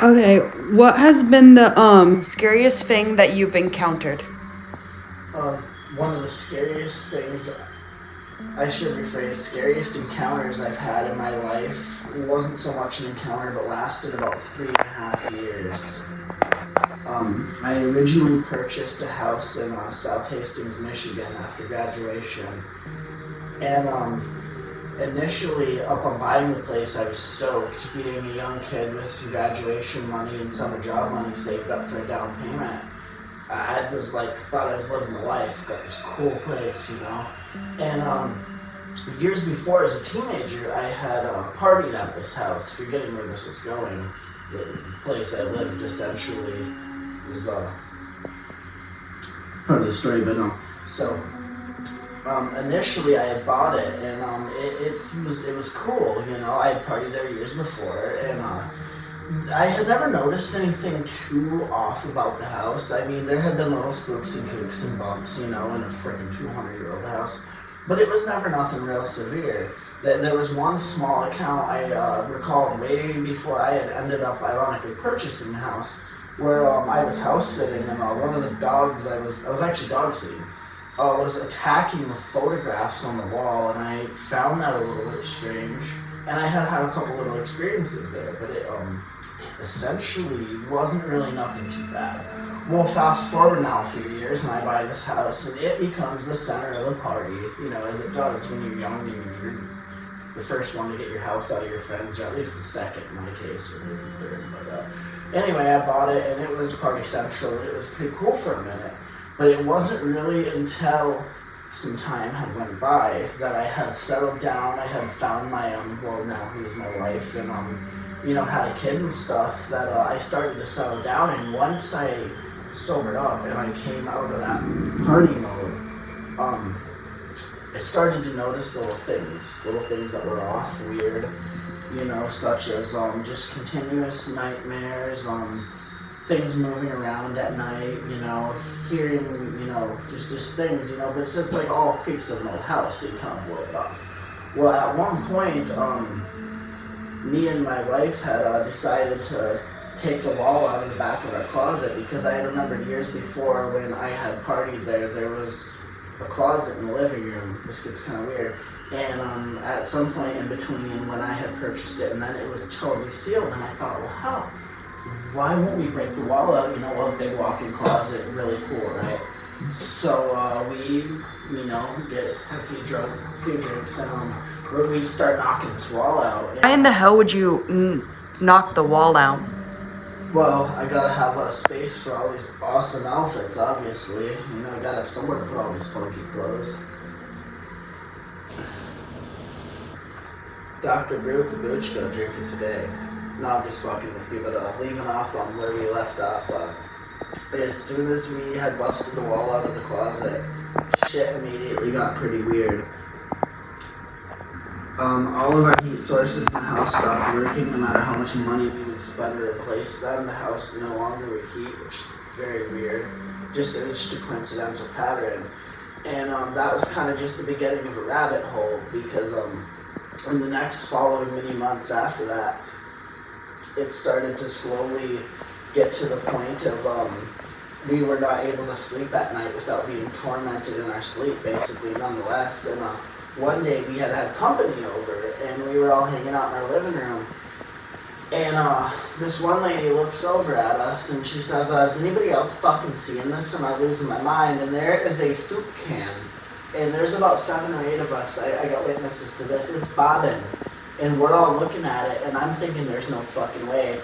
Okay, what has been the scariest thing that you've encountered? One of the scariest things, I should rephrase, scariest encounters I've had in my life wasn't so much an encounter, but lasted about 3.5 years. I originally purchased a house in South Hastings, Michigan after graduation. And initially, upon buying the place, I was stoked. Being a young kid with some graduation money and summer job money saved up for a down payment, I was like, thought I was living the life. Got this cool place, you know. And years before, as a teenager, I had partied at this house. Forgetting where this was going, the place I lived essentially was part of the story, but no. So initially, I had bought it, and it was cool. You know, I had partied there years before, and I had never noticed anything too off about the house. I mean, there had been little spooks and kooks and bumps, you know, in a freaking 200-year-old house, but it was never nothing real severe. There was one small account I recalled way before I had ended up ironically purchasing the house, where I was house sitting, and one of the dogs I was actually dog sitting, was attacking the photographs on the wall, and I found that a little bit strange. And I had had a couple little experiences there, but it essentially wasn't really nothing too bad. Well, fast forward now a few years, and I buy this house, and it becomes the center of the party, you know, as it does when you're young and you're the first one to get your house out of your friends, or at least the second in my case, or maybe third. But anyway, I bought it, and it was party central. It was pretty cool for a minute, but it wasn't really until some time had went by that I had settled down. I had found my well, now who is my wife, and you know, had a kid and stuff, that I started to settle down. And once I sobered up and I came out of that party mode, I started to notice little things that were off, weird, you know, such as just continuous nightmares, things moving around at night, you know, hearing, you know, just things, you know, but it's like all creaks of an old house, so you kind of blow it off. Well, at one point, me and my wife had decided to take the wall out of the back of our closet, because I had remembered years before when I had partied there was a closet in the living room. This gets kind of weird. And at some point in between when I had purchased it and then it was totally sealed, and I thought, well, hell, why won't we break the wall out? You know, a big walk-in closet, really cool, right? So we, you know, have a few drinks, and we start knocking this wall out. Why in the hell would you knock the wall out? Well, I gotta have a space for all these awesome outfits, obviously. You know, I gotta have somewhere to put all these funky clothes. Dr. Brew Kabuchka drinking today. No, I'm just fucking with you, but leaving off on where we left off, as soon as we had busted the wall out of the closet, shit immediately got pretty weird. All of our heat sources in the house stopped working. No matter how much money we would spend to replace them, the house no longer would heat, which is very weird. It was just a coincidental pattern. And that was kind of just the beginning of a rabbit hole, because in the next following many months after that, it started to slowly get to the point of we were not able to sleep at night without being tormented in our sleep, basically, nonetheless. And one day we had company over, and we were all hanging out in our living room. And this one lady looks over at us, and she says, is anybody else fucking seeing this? Am I losing my mind? And there is a soup can, and there's about 7 or 8 of us. I got witnesses to this. It's bobbing. And we're all looking at it, and I'm thinking there's no fucking way.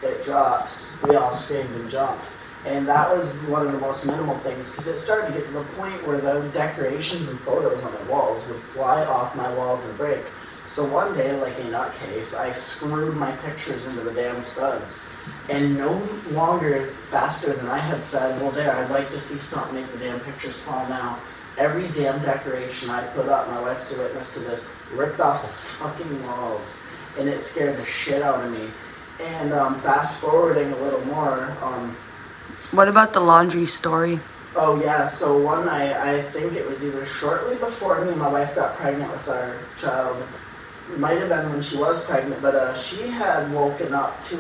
It drops. We all screamed and jumped. And that was one of the most minimal things, because it started to get to the point where the decorations and photos on the walls would fly off my walls and break. So one day, like a nutcase, I screwed my pictures into the damn studs. And no longer faster than I had said, well, there, I'd like to see something make the damn pictures fall now. Every damn decoration I put up, my wife's a witness to this, ripped off the fucking walls, and it scared the shit out of me. And fast forwarding a little more, What about the laundry story? oh yeah, so one night, I think it was either shortly before me and my wife got pregnant with our child, It might have been when she was pregnant, but she had woken up to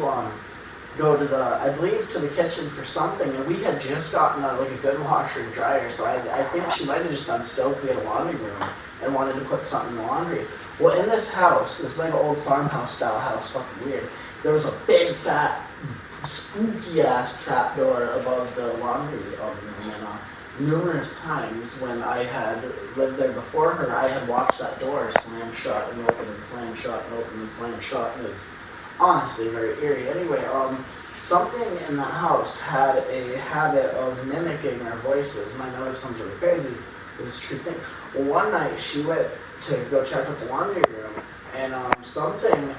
go to the, I believe, to the kitchen for something, and we had just gotten like a good washer and dryer, so I think she might have just been stoked we had a laundry room and wanted to put something in the laundry. Well, in this house, this is like an old farmhouse style house, fucking weird, there was a big fat spooky ass trapdoor above the laundry room, and numerous times when I had lived there before her, I had watched that door slam shut and open and slam shut and open and slam shut, and it was honestly very eerie. Anyway, something in that house had a habit of mimicking our voices, and I know this sounds really crazy, but it's a true thing. Well, one night she went to go check out the laundry room, and something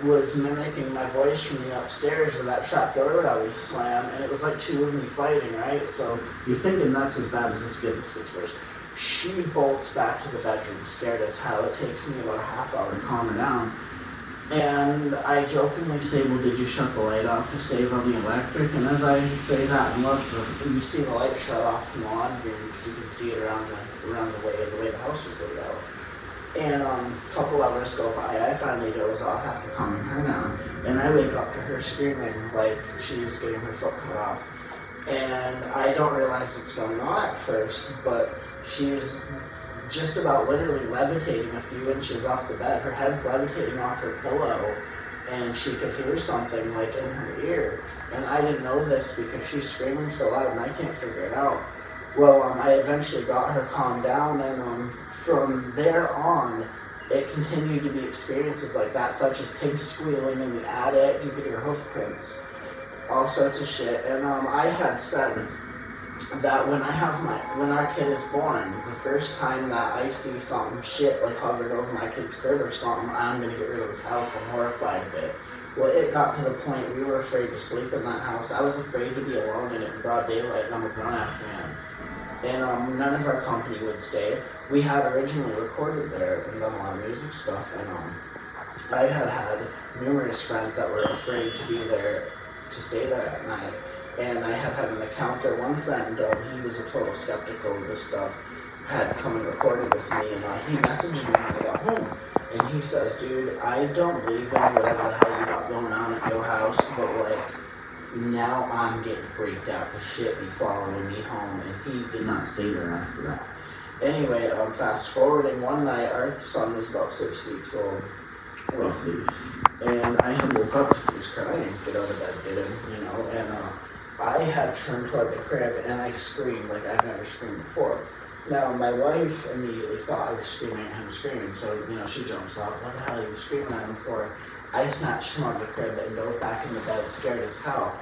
was mimicking my voice from the upstairs where that trap door would always slam, and it was like two of me fighting, right? So you're thinking that's as bad as this gets worse. She bolts back to the bedroom, scared as hell. It takes me about a half hour to calm her down. And I jokingly say, well, did you shut the light off to save on the electric? And as I say that and look, you see the light shut off from the laundry room because you can see it around the way the house was laid out. And a couple hours go by, I finally doze off after calming her down, and I wake up to her screaming like she's getting her foot cut off. And I don't realize what's going on at first, but she's just about literally levitating a few inches off the bed. Her head's levitating off her pillow, and she could hear something like in her ear. And I didn't know this because she's screaming so loud and I can't figure it out. Well, I eventually got her calmed down, and from there on, it continued to be experiences like that, such as pigs squealing in the attic, you could hear hoof prints, all sorts of shit. And I had said that when our kid is born, the first time that I see something shit like hovered over my kid's crib or something, I'm gonna get rid of this house. I'm horrified of it. Well, it got to the point we were afraid to sleep in that house. I was afraid to be alone in it in broad daylight, and I'm a grown-ass man. And none of our company would stay. We had originally recorded there and done a lot of music stuff, and I had numerous friends that were afraid to be there, to stay there at night. And I had an encounter. One friend, he was a total skeptical of this stuff, had come and recorded with me, and he messaged me when I got home. And he says, dude, I don't believe in whatever the hell you got going on at your house, but like, now I'm getting freaked out because shit be following me home. And he did not stay there after that. Anyway, fast forwarding, one night, our son was about 6 weeks old, roughly. And I had woke up because he was crying, get out of bed, get him, and I had turned toward the crib and I screamed like I've never screamed before. Now, my wife immediately thought I was screaming at him screaming, so, she jumps up, what the hell are you screaming at him for? I snatched him out of the crib and dove back in the bed, scared as hell.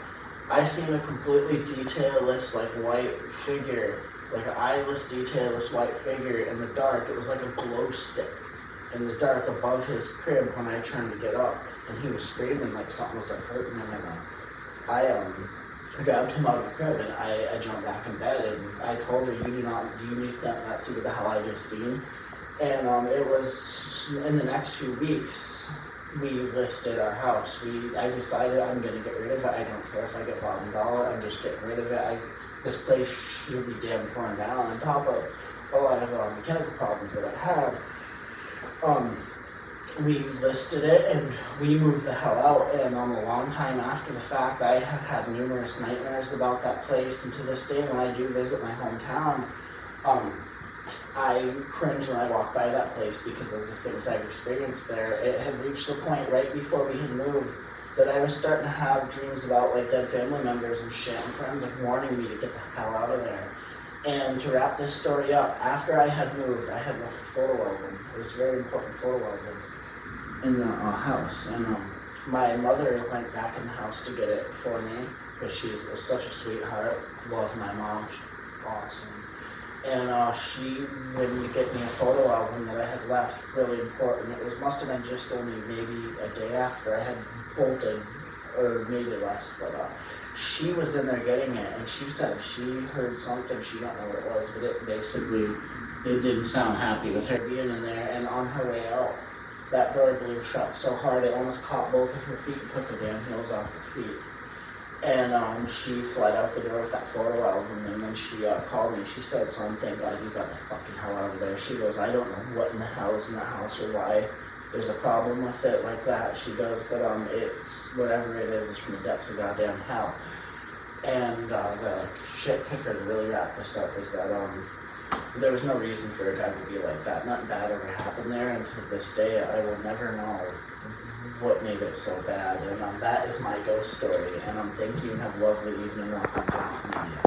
I seen a completely detailless, like, white figure, like an eyeless, detailless white figure in the dark. It was like a glow stick in the dark above his crib when I turned to get up, and he was screaming like something was like hurting him, and I grabbed him out of the crib, and I jumped back in bed, and I told her, you need not see what the hell I just seen. And it was in the next few weeks, we listed our house. I decided I'm gonna get rid of it. I don't care if I get bottom dollar, I'm just getting rid of it. This place should be damn torn down. On top of a lot of mechanical problems that I had, we listed it and we moved the hell out. And a long time after the fact, I have had numerous nightmares about that place. And to this day, when I do visit my hometown, I cringe when I walk by that place because of the things I've experienced there. It had reached the point right before we had moved that I was starting to have dreams about like dead family members and shit, and friends like warning me to get the hell out of there. And to wrap this story up, after I had moved, I had left a photo album. It was a very important photo album in the house, and my mother went back in the house to get it for me because she's such a sweetheart. Love my mom, she's awesome. And she would get me a photo album that I had left, really important. It must have been just only maybe a day after I had bolted, or maybe less, but she was in there getting it, and she said she heard something, she don't know what it was, but it didn't sound happy with her being in there. And on her way out, that door blew shut so hard it almost caught both of her feet and took the damn heels off her feet. And she fled out the door with that photo album, and then she called me. She said, son, thank God you got the fucking hell out of there. She goes, I don't know what in the hell is in that house or why there's a problem with it like that. She goes, but it's whatever it is, it's from the depths of goddamn hell. And the shit kicker to really wrap this up is that there was no reason for it to ever be like that. Nothing bad ever happened there, and to this day, I will never know what made it so bad. And that is my ghost story. And thank you, and have a lovely evening. Rock on Fox Media.